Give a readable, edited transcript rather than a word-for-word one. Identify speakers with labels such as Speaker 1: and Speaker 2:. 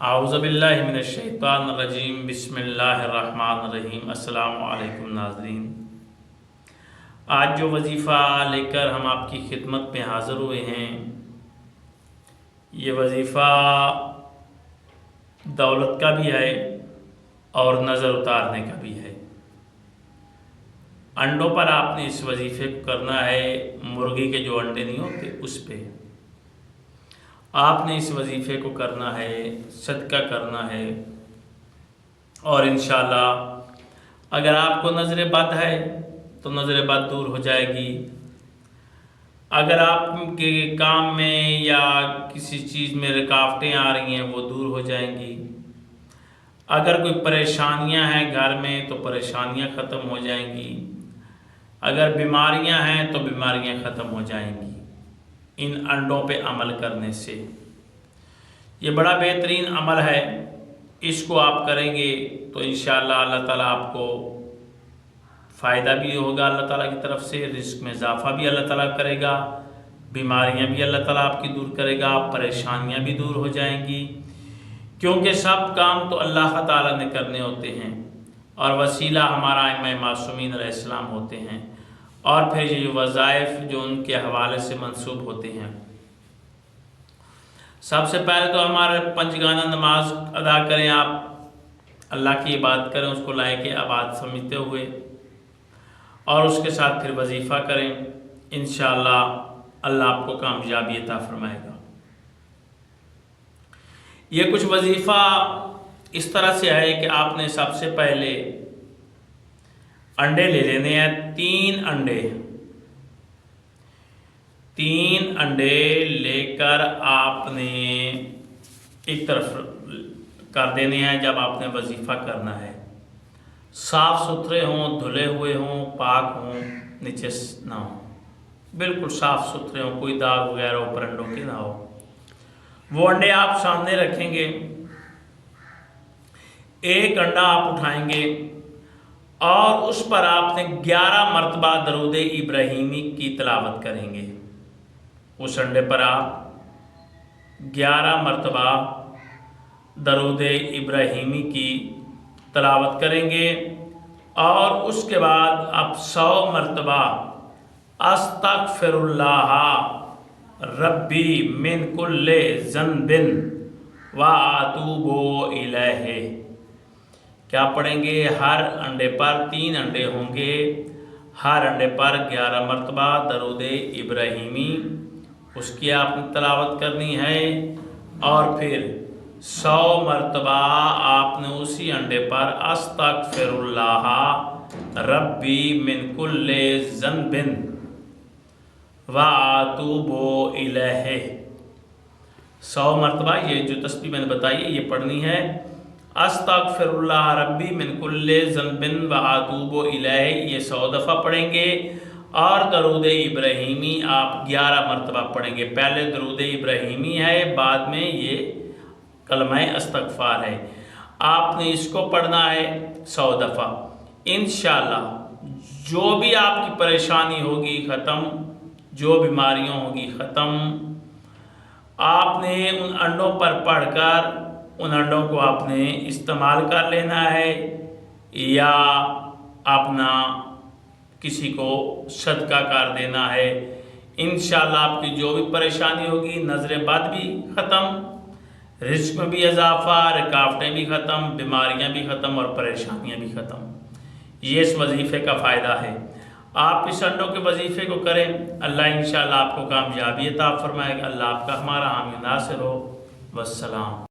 Speaker 1: اعوذ باللہ من الشیطان الرجیم بسم اللہ الرحمن الرحیم۔ السلام علیکم ناظرین، آج جو وظیفہ لے کر ہم آپ کی خدمت میں حاضر ہوئے ہیں، یہ وظیفہ دولت کا بھی ہے اور نظر اتارنے کا بھی ہے۔ انڈوں پر آپ نے اس وظیفے کو کرنا ہے، مرغی کے جو انڈے نہیں ہوتے اس پہ آپ نے اس وظیفے کو کرنا ہے، صدقہ کرنا ہے، اور انشاءاللہ اگر آپ کو نظر بد ہے تو نظر بد دور ہو جائے گی۔ اگر آپ کے کام میں یا کسی چیز میں رکاوٹیں آ رہی ہیں وہ دور ہو جائیں گی۔ اگر کوئی پریشانیاں ہیں گھر میں تو پریشانیاں ختم ہو جائیں گی۔ اگر بیماریاں ہیں تو بیماریاں ختم ہو جائیں گی ان انڈوں پہ عمل کرنے سے۔ یہ بڑا بہترین عمل ہے، اس کو آپ کریں گے تو انشاءاللہ اللہ تعالیٰ آپ کو فائدہ بھی ہوگا، اللہ تعالیٰ کی طرف سے رزق میں اضافہ بھی اللہ تعالیٰ کرے گا، بیماریاں بھی اللہ تعالیٰ آپ کی دور کرے گا، پریشانیاں بھی دور ہو جائیں گی، کیونکہ سب کام تو اللہ تعالیٰ نے کرنے ہوتے ہیں اور وسیلہ ہمارا ائمہ معصومین علیہ السلام ہوتے ہیں، اور پھر یہ وظائف جو ان کے حوالے سے منسوب ہوتے ہیں۔ سب سے پہلے تو ہمارے پنجگانہ نماز ادا کریں، آپ اللہ کی عبادت کریں، اس کو لائق عبادت سمجھتے ہوئے، اور اس کے ساتھ پھر وظیفہ کریں، انشاءاللہ اللہ آپ کو کامیابی عطا فرمائے گا۔ یہ کچھ وظیفہ اس طرح سے ہے کہ آپ نے سب سے پہلے انڈے لے لینے ہیں، 3 انڈے لے کر آپ نے ایک طرف کر دینے ہیں۔ جب آپ نے وظیفہ کرنا ہے صاف ستھرے ہوں، دھلے ہوئے ہوں، پاک ہوں، نیچے نہ ہوں، بالکل صاف ستھرے ہوں، کوئی داغ وغیرہ اوپر انڈوں کے نہ ہو۔ وہ انڈے آپ سامنے رکھیں گے، ایک انڈا آپ اٹھائیں گے اور اس پر آپ نے 11 مرتبہ درود ابراہیمی کی تلاوت کریں گے۔ اس انڈے پر آپ 11 مرتبہ درود ابراہیمی کی تلاوت کریں گے، اور اس کے بعد آپ 100 مرتبہ استغفر اللہ ربی من کل ذنب واتوب الیہ کیا پڑھیں گے؟ ہر انڈے پر 3 انڈے ہوں گے، ہر انڈے پر 11 مرتبہ درود ابراہیمی اس کی آپ نے تلاوت کرنی ہے، اور پھر 100 مرتبہ آپ نے اسی انڈے پر استغفر اللہ ربی من کل ذنب واتوب الیہ 100 مرتبہ یہ جو تسبیح میں نے بتائی ہے یہ پڑھنی ہے۔ استغفر اللہ ربی من کل ذنب واتوب الیہ یہ 100 دفعہ پڑھیں گے، اور درود ابراہیمی آپ 11 مرتبہ پڑھیں گے۔ پہلے درود ابراہیمی ہے، بعد میں یہ کلمہ استغفار ہے۔ آپ نے اس کو پڑھنا ہے 100 دفعہ۔ انشاءاللہ جو بھی آپ کی پریشانی ہوگی ختم، جو بیماریاں ہوگی ختم۔ آپ نے ان انڈوں پر پڑھ کر ان انڈوں کو آپ نے استعمال کر لینا ہے، یا اپنا کسی کو صدقہ کر دینا ہے۔ انشاءاللہ آپ کی جو بھی پریشانی ہوگی، نظر بد بھی ختم، رزق میں بھی اضافہ، رکاوٹیں بھی ختم، بیماریاں بھی ختم، اور پریشانیاں بھی ختم۔ یہ اس وظیفے کا فائدہ ہے۔ آپ اس انڈوں کے وظیفے کو کریں، اللہ انشاءاللہ آپ کو کامیابی عطا فرمائے گا۔ اللہ آپ کا ہمارا حامی ناصر ہو۔ والسلام۔